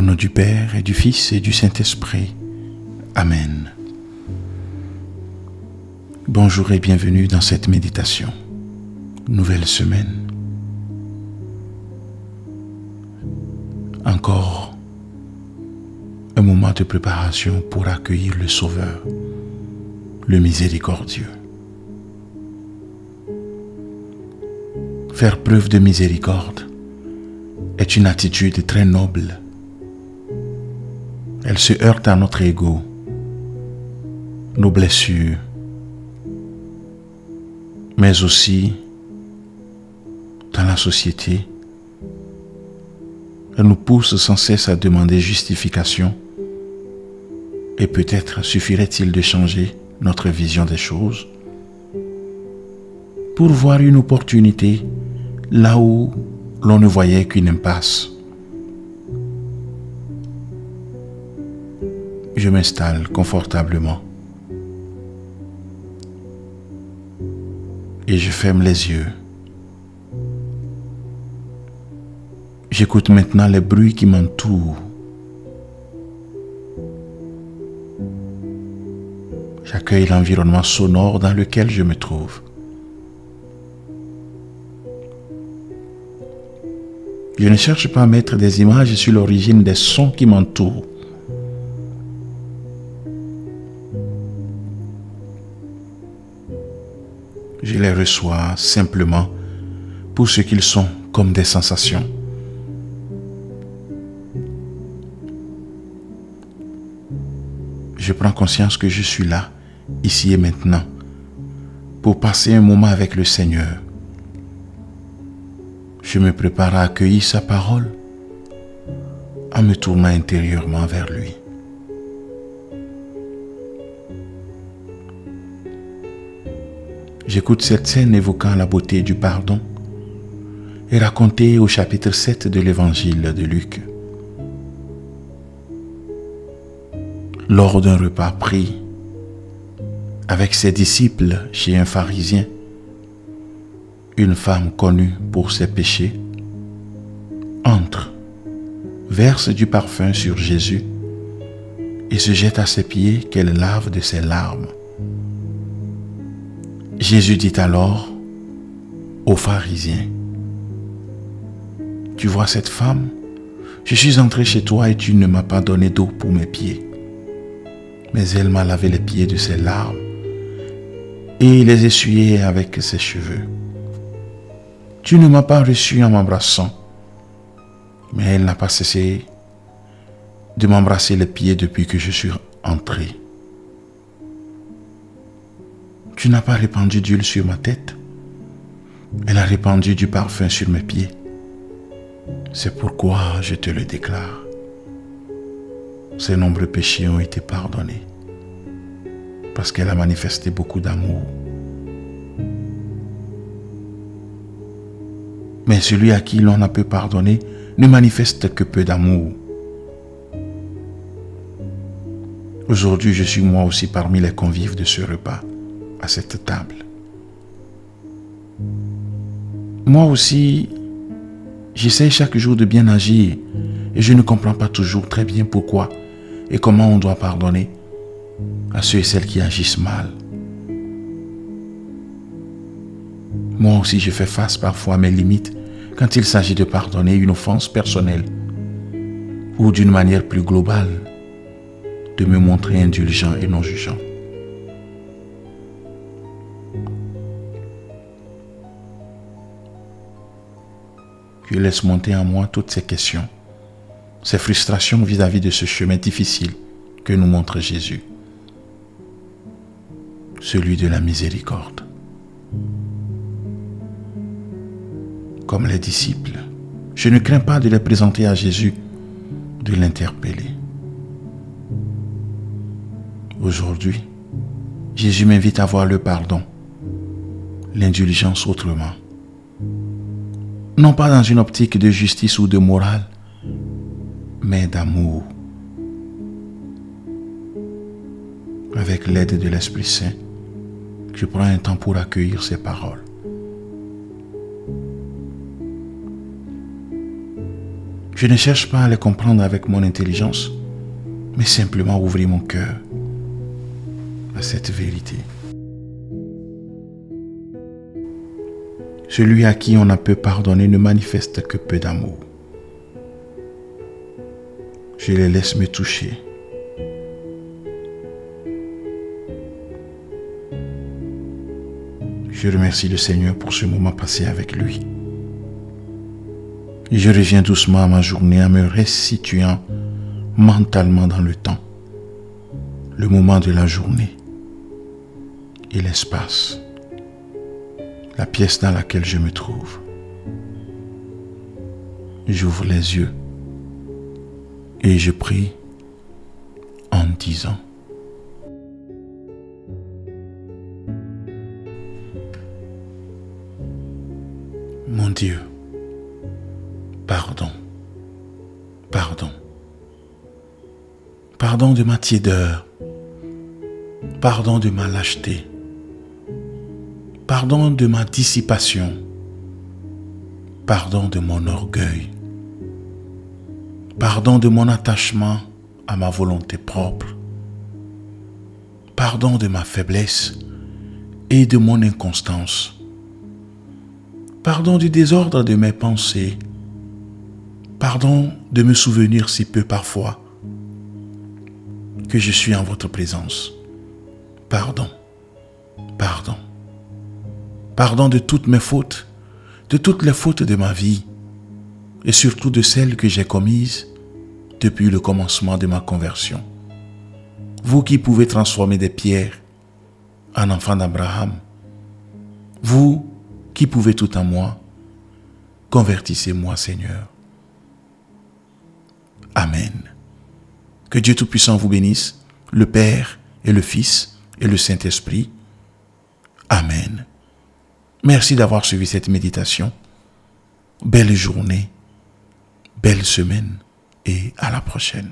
Au nom du Père et du Fils et du Saint-Esprit. Amen. Bonjour et bienvenue dans cette méditation. Nouvelle semaine. Encore un moment de préparation pour accueillir le Sauveur, le miséricordieux. Faire preuve de miséricorde est une attitude très noble. Elle se heurte à notre ego, nos blessures, mais aussi dans la société. Elle nous pousse sans cesse à demander justification et peut-être suffirait-il de changer notre vision des choses pour voir une opportunité là où l'on ne voyait qu'une impasse. Je m'installe confortablement et je ferme les yeux. J'écoute maintenant les bruits qui m'entourent. J'accueille l'environnement sonore dans lequel je me trouve. Je ne cherche pas à mettre des images sur l'origine des sons qui m'entourent. Je les reçois simplement pour ce qu'ils sont, comme des sensations. Je prends conscience que je suis là, ici et maintenant, pour passer un moment avec le Seigneur. Je me prépare à accueillir sa parole, en me tournant intérieurement vers lui. J'écoute cette scène évoquant la beauté du pardon et racontée au chapitre 7 de l'évangile de Luc. Lors d'un repas pris avec ses disciples chez un pharisien, une femme connue pour ses péchés entre, verse du parfum sur Jésus et se jette à ses pieds qu'elle lave de ses larmes. Jésus dit alors aux pharisiens: « Tu vois cette femme? Je suis entré chez toi et tu ne m'as pas donné d'eau pour mes pieds. Mais elle m'a lavé les pieds de ses larmes et les essuyé avec ses cheveux. Tu ne m'as pas reçu en m'embrassant, mais elle n'a pas cessé de m'embrasser les pieds depuis que je suis entré. Tu n'as pas répandu d'huile sur ma tête, elle a répandu du parfum sur mes pieds. C'est pourquoi je te le déclare. Ses nombreux péchés ont été pardonnés, parce qu'elle a manifesté beaucoup d'amour. Mais celui à qui l'on a peu pardonné ne manifeste que peu d'amour. Aujourd'hui, je suis moi aussi parmi les convives de ce repas, à cette table. Moi aussi, j'essaie chaque jour de bien agir et je ne comprends pas toujours très bien pourquoi et comment on doit pardonner à ceux et celles qui agissent mal. Moi aussi, je fais face parfois à mes limites quand il s'agit de pardonner une offense personnelle ou d'une manière plus globale de me montrer indulgent et non jugeant. Je laisse monter en moi toutes ces questions, ces frustrations vis-à-vis de ce chemin difficile que nous montre Jésus, celui de la miséricorde. Comme les disciples, je ne crains pas de les présenter à Jésus, de l'interpeller. Aujourd'hui, Jésus m'invite à voir le pardon, l'indulgence autrement. Non pas dans une optique de justice ou de morale, mais d'amour. Avec l'aide de l'Esprit Saint, je prends un temps pour accueillir ces paroles. Je ne cherche pas à les comprendre avec mon intelligence, mais simplement ouvrir mon cœur à cette vérité. Celui à qui on a peu pardonné ne manifeste que peu d'amour. Je les laisse me toucher. Je remercie le Seigneur pour ce moment passé avec lui. Et je reviens doucement à ma journée en me resituant mentalement dans le temps, le moment de la journée et l'espace, la pièce dans laquelle je me trouve. J'ouvre les yeux et je prie en disant: Mon Dieu, pardon, pardon. Pardon de ma tiédeur, pardon de ma lâcheté, pardon de ma dissipation, pardon de mon orgueil, pardon de mon attachement à ma volonté propre, pardon de ma faiblesse et de mon inconstance, pardon du désordre de mes pensées, pardon de me souvenir si peu parfois que je suis en votre présence. Pardon, pardon, pardon de toutes mes fautes, de toutes les fautes de ma vie et surtout de celles que j'ai commises depuis le commencement de ma conversion. Vous qui pouvez transformer des pierres en enfants d'Abraham, vous qui pouvez tout en moi, convertissez-moi, Seigneur. Amen. Que Dieu Tout-Puissant vous bénisse, le Père et le Fils et le Saint-Esprit. Amen. Merci d'avoir suivi cette méditation. Belle journée, belle semaine et à la prochaine.